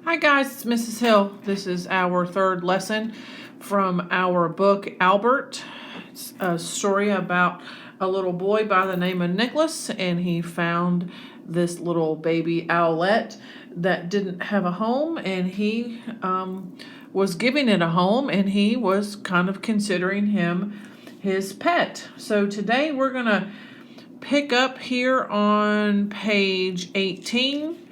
Hi guys, it's Mrs. Hill. This is our third lesson from our book Owlbert. It's a story about a little boy by the name of Nicholas, and he found this little baby owlet that didn't have a home, and he was giving it a home, and he was kind of considering him his pet. So today we're going to pick up here on page 18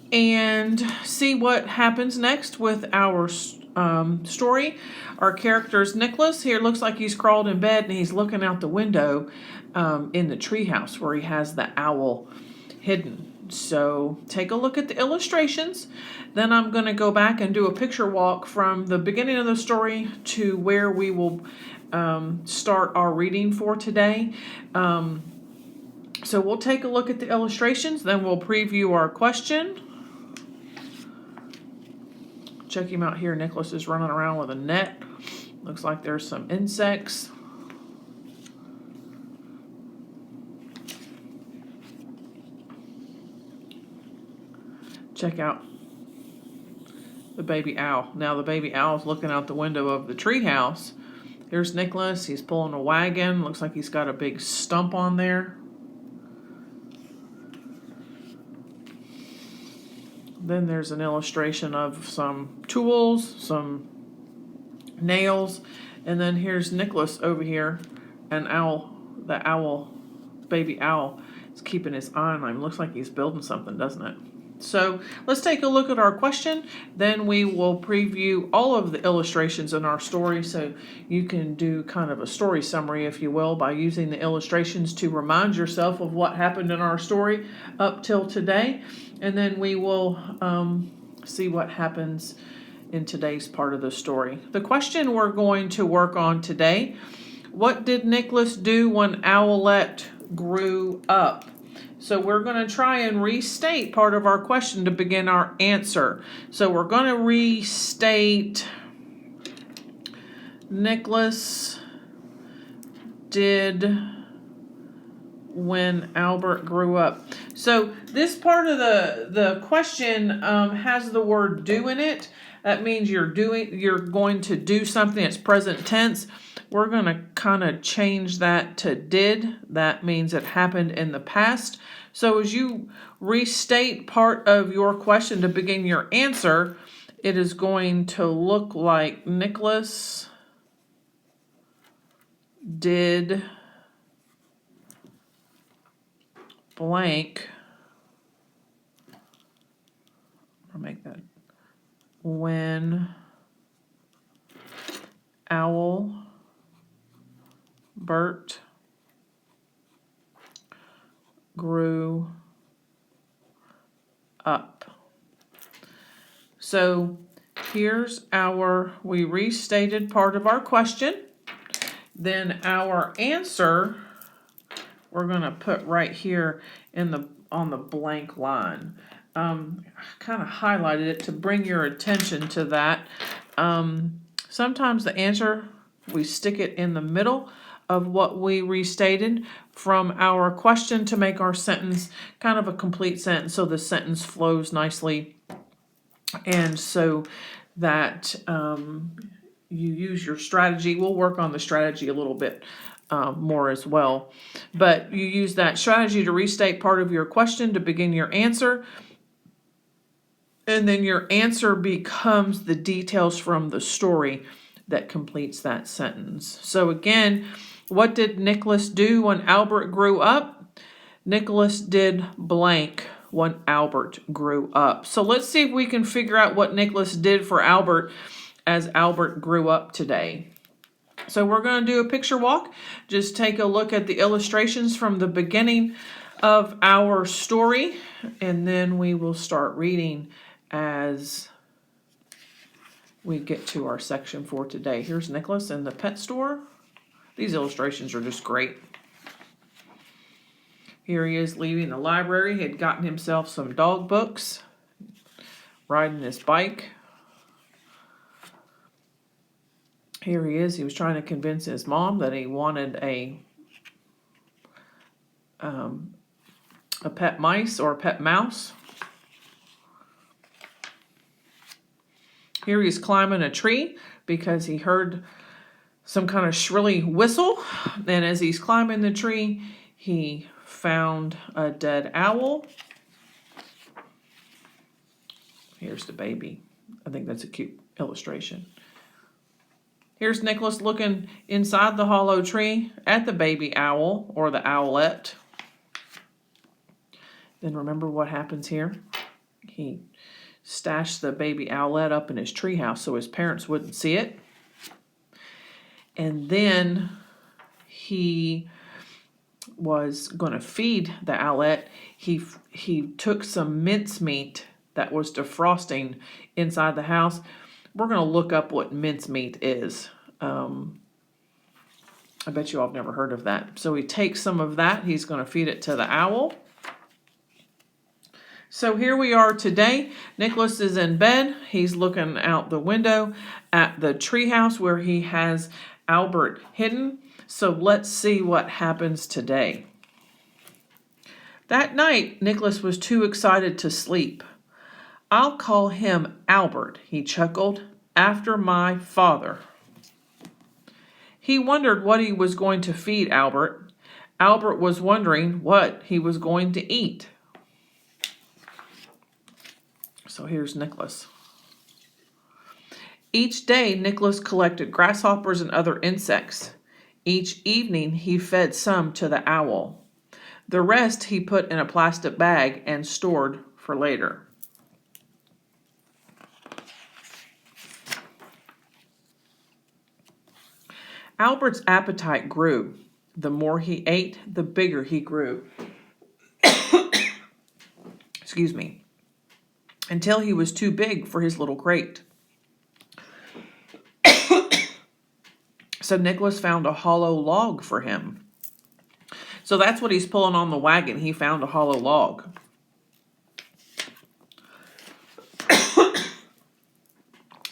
and see what happens next with our story. Our character is Nicholas. Here it looks like he's crawled in bed and he's looking out the window in the treehouse where he has the owl hidden. So take a look at the illustrations. Then I'm going to go back and do a picture walk from the beginning of the story to where we will start our reading for today. So we'll take a look at the illustrations, then we'll preview our question. Check him out here. Nicholas is running around with a net. Looks like there's some insects. Check out the baby owl. Now the baby owl's looking out the window of the treehouse. Here's Nicholas. He's pulling a wagon. Looks like he's got a big stump on there. Then there's an illustration of some tools, some nails, and then here's Nicholas over here, baby owl is keeping his eye on him. Looks like he's building something, doesn't it? So let's take a look at our question. Then we will preview all of the illustrations in our story, so you can do kind of a story summary, if you will, by using the illustrations to remind yourself of what happened in our story up till today. And then we will see what happens in today's part of the story. The question we're going to work on today: what did Nicholas do when Owlette grew up? So we're going to try and restate part of our question to begin our answer. So we're going to restate Nicholas did when Owlbert grew up. So this part of the question has the word do in it. That means you're going to do something. It's present tense. We're going to kind of change that to did. That means it happened in the past. So as you restate part of your question to begin your answer, it is going to look like Nicholas did blank. I'll make that when Owlbert grew up. So here's we restated part of our question. Then our answer we're going to put right here on the blank line. Kind of highlighted it to bring your attention to that. Sometimes the answer, we stick it in the middle of what we restated from our question to make our sentence kind of a complete sentence, so the sentence flows nicely, and so that you use your strategy. We'll work on the strategy a little bit more as well, but you use that strategy to restate part of your question to begin your answer, and then your answer becomes the details from the story that completes that sentence. So again, what did Nicholas do when Owlbert grew up? Nicholas did blank when Owlbert grew up. So let's see if we can figure out what Nicholas did for Owlbert as Owlbert grew up today. So we're going to do a picture walk. Just take a look at the illustrations from the beginning of our story, and then we will start reading as we get to our section for today. Here's Nicholas in the pet store. These illustrations are just great. Here he is leaving the library. He had gotten himself some dog books, riding his bike. Here he is. He was trying to convince his mom that he wanted a pet mice or a pet mouse. Here he's climbing a tree because he heard some kind of shrilly whistle. And as he's climbing the tree, he found a dead owl. Here's the baby. I think that's a cute illustration. Here's Nicholas looking inside the hollow tree at the baby owl, or the owlet. Then remember what happens here? He stashed the baby owlet up in his treehouse so his parents wouldn't see it. And then he was going to feed the owlet. He took some mincemeat that was defrosting inside the house. We're going to look up what mincemeat is. I bet you all have never heard of that. So he takes some of that. He's going to feed it to the owl. So here we are today. Nicholas is in bed. He's looking out the window at the treehouse where he has Owlbert hidden. So let's see what happens today. That night, Nicholas was too excited to sleep. "I'll call him Owlbert," he chuckled, "after my father." He wondered what he was going to feed Owlbert. Owlbert was wondering what he was going to eat. So here's Nicholas. Each day, Nicholas collected grasshoppers and other insects. Each evening, he fed some to the owl. The rest he put in a plastic bag and stored for later. Owlbert's appetite grew. The more he ate, the bigger he grew. Excuse me. Until he was too big for his little crate. So Nicholas found a hollow log for him. So that's what he's pulling on the wagon. He found a hollow log.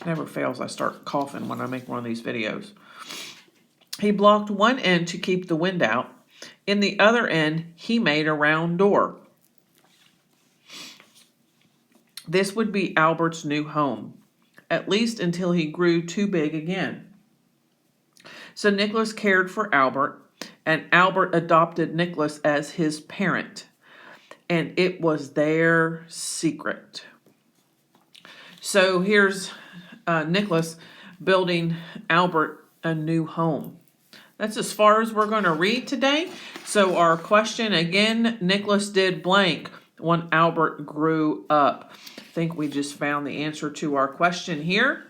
Never fails, I start coughing when I make one of these videos. He blocked one end to keep the wind out. In the other end, he made a round door. This would be Owlbert's new home, at least until he grew too big again. So Nicholas cared for Owlbert, and Owlbert adopted Nicholas as his parent. And it was their secret. So here's Nicholas building Owlbert a new home. That's as far as we're going to read today. So our question again, Nicholas did blank when Owlbert grew up. I think we just found the answer to our question here.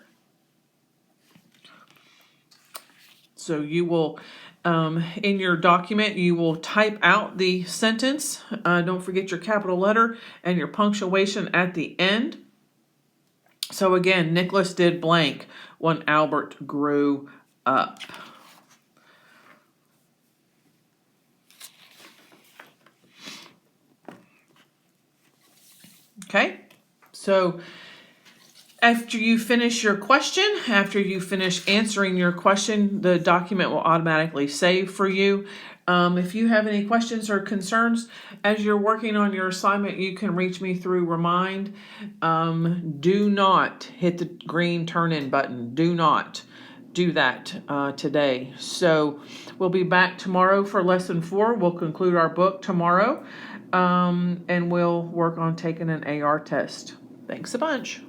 So you will, in your document, you will type out the sentence. Don't forget your capital letter and your punctuation at the end. So again, Nicholas did blank when Owlbert grew up. Okay, so after you finish your question, after you finish answering your question, the document will automatically save for you. If you have any questions or concerns as you're working on your assignment, you can reach me through Remind. Do not hit the green turn-in button. Do not do that today. So we'll be back tomorrow for lesson 4. We'll conclude our book tomorrow, and we'll work on taking an AR test. Thanks a bunch.